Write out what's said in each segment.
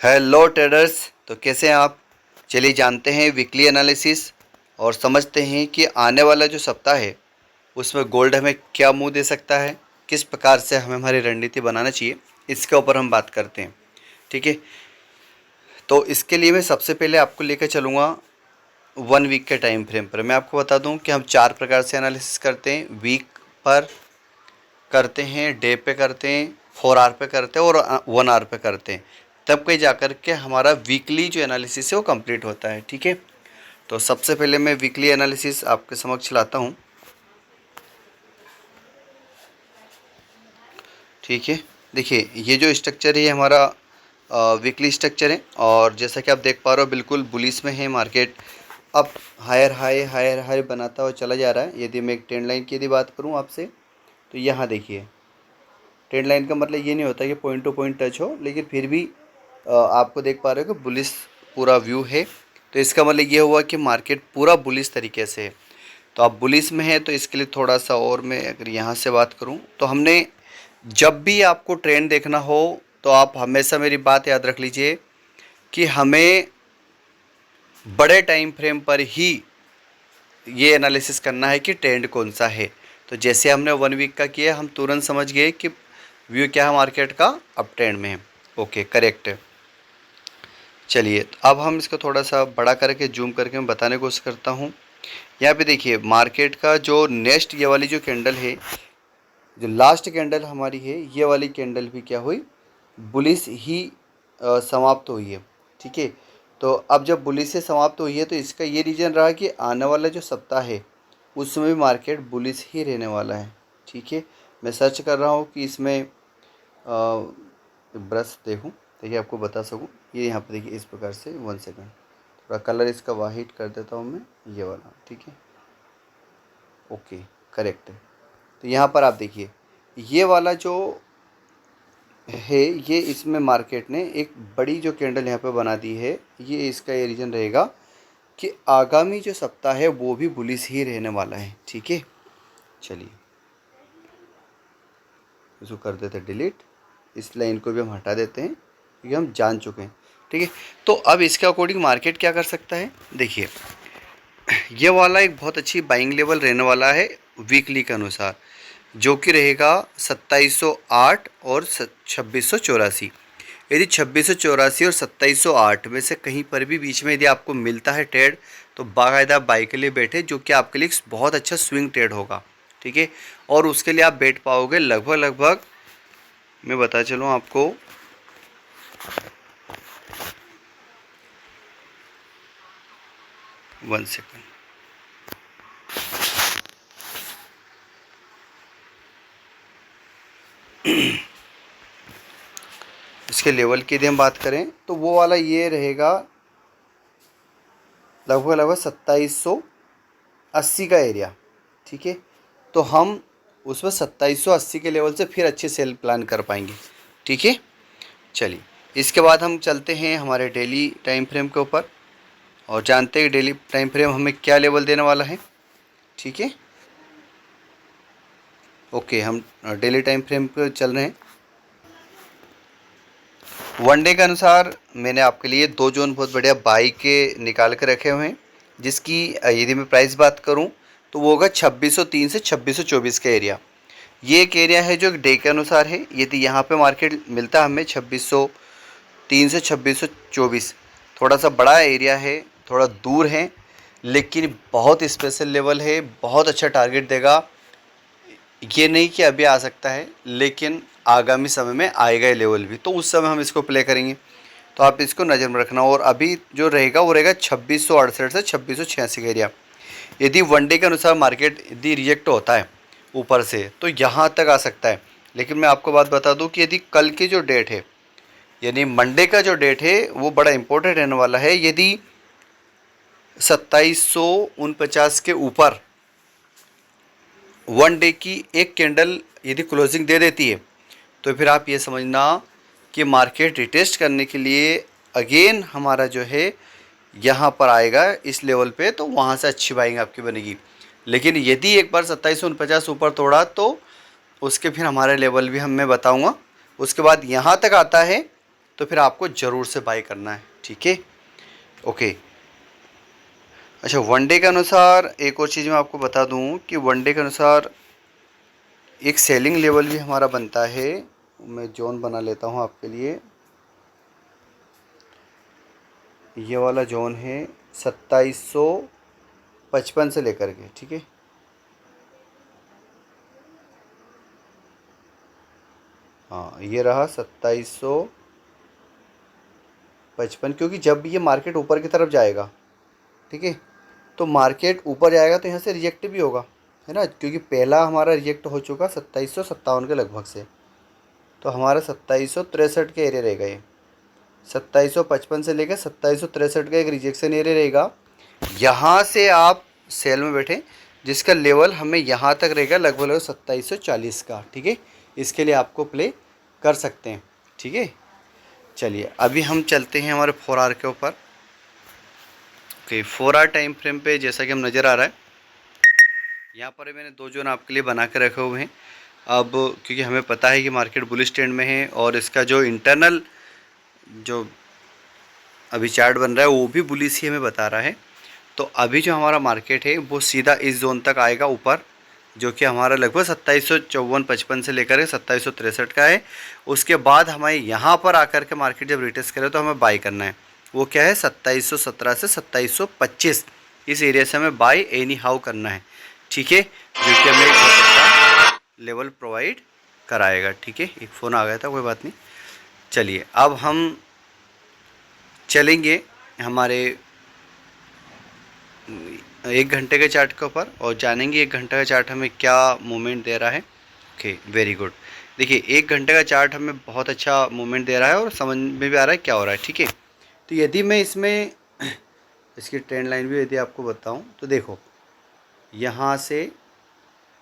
Hello traders. तो कैसे हैं आप? चलिए जानते हैं वीकली एनालिसिस और समझते हैं कि आने वाला जो सप्ताह है उसमें गोल्ड हमें क्या मुंह दे सकता है, किस प्रकार से हमें हमारी रणनीति बनाना चाहिए, इसके ऊपर हम बात करते हैं। ठीक है, तो इसके लिए मैं सबसे पहले आपको लेकर चलूँगा 1 वीक के टाइम फ्रेम पर। मैं आपको बता दूं कि हम 4 प्रकार से एनालिसिस करते हैं। वीक पर करते हैं, डे पे करते हैं, 4 आवर पे करते हैं और 1 आवर पे करते हैं। तब कहीं जाकर के हमारा वीकली जो एनालिसिस है वो कंप्लीट होता है। ठीक है, तो सबसे पहले मैं वीकली एनालिसिस आपके समक्ष लाता हूँ। ठीक है, देखिए ये जो स्ट्रक्चर है हमारा वीकली स्ट्रक्चर है और जैसा कि आप देख पा रहे हो बिल्कुल बुलिश में है मार्केट। अब हायर हाई हायर हाई बनाता हुआ चला जा रहा है। यदि मैं एक ट्रेंड लाइन की यदि बात करूँ आपसे, तो यहाँ देखिए ट्रेंड लाइन का मतलब ये नहीं होता कि पॉइंट टू पॉइंट टच हो, लेकिन फिर भी आपको देख पा रहे हो कि बुलिश पूरा व्यू है। तो इसका मतलब ये हुआ कि मार्केट पूरा बुलिश तरीके से है। तो आप बुलिश में है तो इसके लिए थोड़ा सा और मैं अगर यहाँ से बात करूँ तो हमने जब भी आपको ट्रेंड देखना हो तो आप हमेशा मेरी बात याद रख लीजिए कि हमें बड़े टाइम फ्रेम पर ही ये एनालिसिस करना है कि ट्रेंड कौन सा है। तो जैसे हमने 1 वीक का किया हम तुरंत समझ गए कि व्यू क्या है मार्केट का, अप ट्रेंड में है। ओके, करेक्ट है। चलिए तो अब हम इसको थोड़ा सा बड़ा करके जूम करके मैं बताने की कोशिश करता हूँ। यहाँ पे देखिए मार्केट का जो नेक्स्ट ये वाली जो कैंडल है, जो लास्ट कैंडल हमारी है, ये वाली कैंडल भी क्या हुई, बुलिश ही समाप्त हुई है। ठीक है, तो अब जब बुलिश से समाप्त हुई है तो इसका ये रीज़न रहा कि आने वाला जो सप्ताह है उसमें भी मार्केट बुलिश ही रहने वाला है। ठीक है, मैं सर्च कर रहा हूँ कि इसमें ब्रश देखूँ ताकि आपको बता सकूँ। ये यहाँ पे देखिए इस प्रकार से, 1 सेकंड, थोड़ा कलर इसका वाइट कर देता हूँ मैं, ये वाला। ठीक है, ओके, करेक्ट है। तो यहाँ पर आप देखिए ये वाला जो है, ये इसमें मार्केट ने एक बड़ी जो कैंडल यहाँ पे बना दी है। ये इसका ये रीज़न रहेगा कि आगामी जो सप्ताह है वो भी बुलिश ही रहने वाला है। ठीक है, चलिए इसको कर देते हैं डिलीट, इस लाइन को भी हम हटा देते हैं क्योंकि हम जान चुके हैं। ठीक है, तो अब इसके अकॉर्डिंग मार्केट क्या कर सकता है, देखिए ये वाला एक बहुत अच्छी बाइंग लेवल रहने वाला है वीकली के अनुसार, जो कि रहेगा 2708 और 2684। यदि 2684 और 2708 में से कहीं पर भी बीच में यदि आपको मिलता है ट्रेड तो बाकायदा बाई के लिए बैठे, जो कि आपके लिए बहुत अच्छा स्विंग ट्रेड होगा। ठीक है, और उसके लिए आप बैठ पाओगे लगभग लगभग, मैं बता चलूँ आपको, 1 सेकंड, इसके लेवल की यदि हम बात करें तो वो वाला ये रहेगा लगभग लगभग 2780 का एरिया। ठीक है, तो हम उसमें 2780 के लेवल से फिर अच्छे सेल प्लान कर पाएंगे। ठीक है, चलिए इसके बाद हम चलते हैं हमारे डेली टाइम फ्रेम के ऊपर और जानते हैं डेली टाइम फ्रेम हमें क्या लेवल देने वाला है। ठीक है, ओके, हम डेली टाइम फ्रेम पर चल रहे हैं। 1 डे के अनुसार मैंने आपके लिए 2 जोन बहुत बढ़िया बाई के निकाल के रखे हुए हैं, जिसकी यदि मैं प्राइस बात करूं तो वो होगा 2603 से 2624 का एरिया। ये एक एरिया है जो डे के अनुसार है। यदि यहाँ पे मार्केट मिलता है हमें 2603 से 2624, थोड़ा सा बड़ा एरिया है, थोड़ा दूर है, लेकिन बहुत स्पेशल लेवल है, बहुत अच्छा टारगेट देगा। ये नहीं कि अभी आ सकता है, लेकिन आगामी समय में आएगा ये लेवल भी, तो उस समय हम इसको प्ले करेंगे। तो आप इसको नज़र में रखना। और अभी जो रहेगा वो रहेगा 2668 से 2686 का एरिया। यदि 1 डे के अनुसार मार्केट यदि रिजेक्ट होता है ऊपर से तो यहाँ तक आ सकता है। लेकिन मैं आपको बात बता दूँ कि यदि कल की जो डेट है, यानी मंडे का जो डेट है, वो बड़ा इंपॉर्टेंट रहने वाला है। यदि 2749 के ऊपर 1 डे की एक कैंडल यदि क्लोजिंग दे देती है तो फिर आप ये समझना कि मार्केट रिटेस्ट करने के लिए अगेन हमारा जो है यहाँ पर आएगा इस लेवल पे, तो वहाँ से अच्छी बाइंग आपकी बनेगी। लेकिन यदि एक बार 2749 ऊपर तोड़ा तो उसके फिर हमारे लेवल भी मैं बताऊँगा। उसके बाद यहाँ तक आता है तो फिर आपको ज़रूर से बाय करना है, ठीक है। ओके। अच्छा, वनडे के अनुसार एक और चीज़ मैं आपको बता दूं कि वनडे के अनुसार एक सेलिंग लेवल भी हमारा बनता है। मैं जोन बना लेता हूं आपके लिए। ये वाला जोन है 2755 से लेकर के, ठीक है। हाँ, ये रहा 2755, क्योंकि जब भी ये मार्केट ऊपर की तरफ जाएगा, ठीक है, तो मार्केट ऊपर जाएगा तो यहाँ से रिजेक्ट भी होगा, है ना, क्योंकि पहला हमारा रिजेक्ट हो चुका 2757 के लगभग से। तो हमारा 2763 के एरिया रहेगा ये। 2755 से लेकर 2763 का एक रिजेक्शन एरिया रहेगा। यहाँ से आप सेल में बैठे, जिसका लेवल हमें यहाँ तक रहेगा लगभग लगभग 2740 का, ठीक है। इसके लिए आपको प्ले कर सकते हैं, ठीक है। चलिए अभी हम चलते हैं हमारे 4 आवर के ऊपर। ओके, 4 आवर टाइम फ्रेम पे जैसा कि हम नज़र आ रहा है, यहाँ पर मैंने 2 जोन आपके लिए बना के रखे हुए हैं। अब क्योंकि हमें पता है कि मार्केट बुलिश ट्रेंड में है और इसका जो इंटरनल जो अभी चार्ट बन रहा है वो भी बुलिश ही हमें बता रहा है। तो अभी जो हमारा मार्केट है वो सीधा इस जोन तक आएगा ऊपर, जो कि हमारा लगभग 2754-55 से लेकर के 2763 का है। उसके बाद हमें यहाँ पर आकर के मार्केट जब रिटेस्ट करे तो हमें बाई करना है। वो क्या है, 2717 से 2725, इस एरिया से हमें बाई एनी हाउ करना है, ठीक है, जो कि हमें एक बहुत अच्छा लेवल प्रोवाइड कराएगा, ठीक है। एक फ़ोन आ गया था, कोई बात नहीं। चलिए अब हम चलेंगे हमारे 1 घंटे के चार्ट के ऊपर और जानेंगे 1 घंटे का चार्ट हमें क्या मूवमेंट दे रहा है। Okay, very good. देखिए 1 घंटे का चार्ट हमें बहुत अच्छा मूवमेंट दे रहा है और समझ में भी आ रहा है क्या हो रहा है, ठीक है। तो यदि मैं इसमें इसकी ट्रेंड लाइन भी यदि आपको बताऊं तो देखो, यहाँ से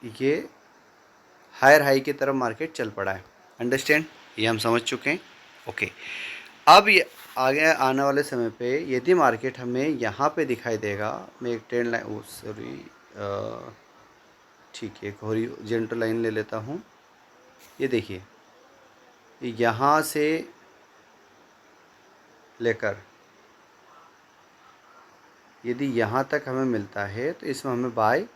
ये हायर हाई की तरफ मार्केट चल पड़ा है, अंडरस्टैंड, ये हम समझ चुके हैं। ओके, अब ये आगे आने वाले समय पे यदि मार्केट हमें यहाँ पे दिखाई देगा, मैं एक ट्रेंड लाइन, ओ सॉरी, ठीक है, एक हॉरिजॉन्टल लाइन ले लेता हूँ। ये देखिए, यहाँ से लेकर यदि यहाँ तक हमें मिलता है तो इसमें हमें बाय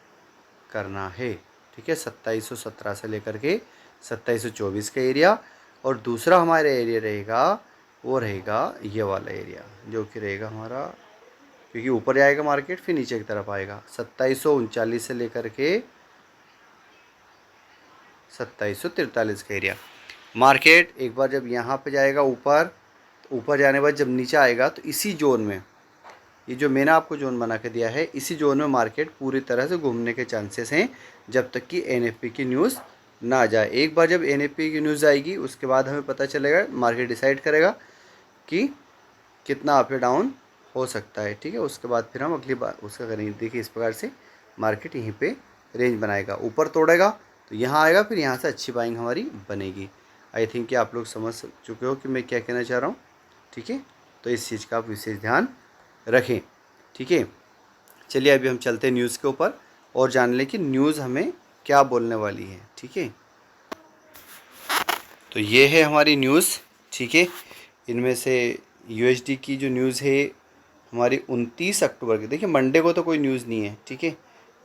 करना है, ठीक है। 2717 से लेकर के 2724 का एरिया, और दूसरा हमारा एरिया रहेगा वो रहेगा ये वाला एरिया, जो कि रहेगा हमारा, क्योंकि ऊपर जाएगा मार्केट फिर नीचे की तरफ आएगा, 2739 से लेकर के 2743 का एरिया। मार्केट एक बार जब यहाँ पे जाएगा ऊपर, ऊपर जाने के बाद जब नीचे आएगा तो इसी जोन में, ये जो मैंने आपको जोन बना के दिया है, इसी जोन में मार्केट पूरी तरह से घूमने के चांसेस हैं जब तक कि एनएफपी की न्यूज़ ना आ जाए। एक बार जब एनएफपी की न्यूज़ आएगी उसके बाद हमें पता चलेगा, मार्केट डिसाइड करेगा कि कितना अप या डाउन हो सकता है, ठीक है। उसके बाद फिर हम अगली बार उसका करेंगे। देखिए इस प्रकार से मार्केट यहीं पे रेंज बनाएगा, ऊपर तोड़ेगा तो यहाँ आएगा, फिर यहाँ से अच्छी बाइंग हमारी बनेगी। आई थिंक कि आप लोग समझ चुके हो कि मैं क्या कहना चाह रहा हूँ, ठीक है। तो इस चीज़ का आप विशेष ध्यान रखें, ठीक है। चलिए अभी हम चलते हैं न्यूज़ के ऊपर और जान लें कि न्यूज़ हमें क्या बोलने वाली है, ठीक है। तो ये है हमारी न्यूज़, ठीक है। इनमें से यूएसडी की जो न्यूज़ है हमारी 29 अक्टूबर की, देखिए मंडे को तो कोई न्यूज़ नहीं है, ठीक है,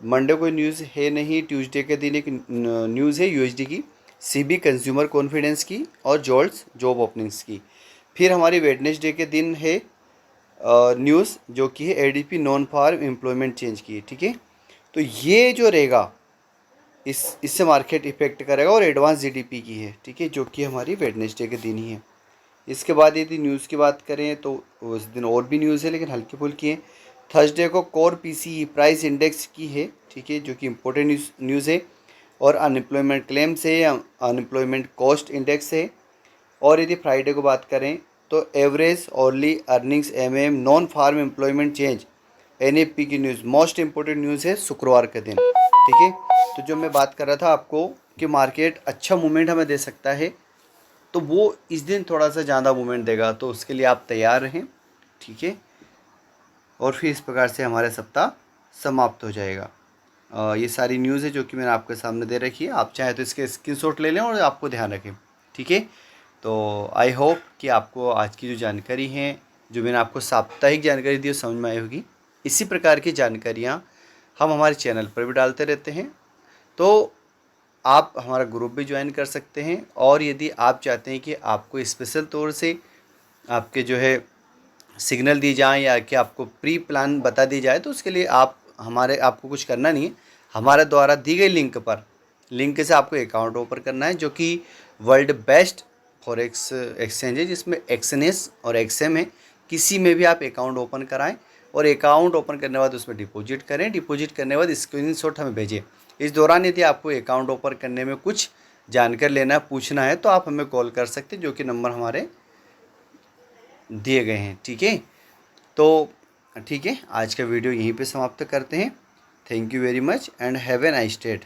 मंडे को न्यूज़ है नहीं। ट्यूसडे के दिन एक न्यूज़ है यूएसडी की, सीबी कंज्यूमर कॉन्फिडेंस की और जॉल्ट्स जॉब ओपनिंग्स की। फिर हमारी वेडनेसडे के दिन है न्यूज़ जो कि है ADP non farm employment change की, ठीक है। तो ये जो रहेगा इससे मार्केट इफेक्ट करेगा, और एडवांस जीडीपी की है, ठीक है, जो कि हमारी वेडनेसडे के दिन ही है। इसके बाद यदि न्यूज़ की बात करें तो उस दिन और भी न्यूज़ है लेकिन हल्की फुल्की है। थर्सडे को कोर पीसीई प्राइस इंडेक्स की है, ठीक है, जो कि इम्पोर्टेंट न्यूज़ है। और अनएम्प्लॉयमेंट क्लेम्स है, अनएम्प्लॉयमेंट कॉस्ट इंडेक्स है। और यदि फ्राइडे को बात करें तो average hourly earnings hmm non farm employment change NFP की न्यूज़, मोस्ट इंपॉर्टेंट न्यूज़ है शुक्रवार के दिन, ठीक है। तो जो मैं बात कर रहा था आपको कि मार्केट अच्छा मूवमेंट हमें दे सकता है, तो वो इस दिन थोड़ा सा ज़्यादा मूवमेंट देगा, तो उसके लिए आप तैयार रहें, ठीक है। और फिर इस प्रकार से हमारा सप्ताह समाप्त हो जाएगा। ये सारी न्यूज़ है जो कि मैंने आपके सामने दे रखी है, आप चाहें तो इसके स्क्रीनशॉट ले लें और आपको ध्यान रखें, ठीक है। तो आई होप कि आपको आज की जो जानकारी है, जो मैंने आपको साप्ताहिक जानकारी दी, वो समझ में आई होगी। इसी प्रकार की जानकारियाँ हम हमारे चैनल पर भी डालते रहते हैं, तो आप हमारा ग्रुप भी ज्वाइन कर सकते हैं। और यदि आप चाहते हैं कि आपको स्पेशल तौर से आपके जो है सिग्नल दी जाए या कि आपको प्री प्लान बता दी जाए, तो उसके लिए आपको कुछ करना नहीं है। हमारे द्वारा दी गई लिंक से आपको अकाउंट ओपन करना है, जो कि वर्ल्ड बेस्ट फॉरेक्स एक्सचेंज है, जिसमें एक्सएनएस और एक्सएम है। किसी में भी आप अकाउंट ओपन कराएं और अकाउंट ओपन करने के बाद उसमें डिपॉजिट करें। डिपॉजिट करने के बाद स्क्रीनशॉट हमें भेजें। इस दौरान यदि आपको अकाउंट ओपन करने में कुछ जानकारी लेना पूछना है, तो आप हमें कॉल कर सकते हैं, जो कि नंबर हमारे दिए गए हैं। ठीक है, तो ठीक है, आज का वीडियो यहीं पे समाप्त करते हैं। Thank you very much and have a nice day.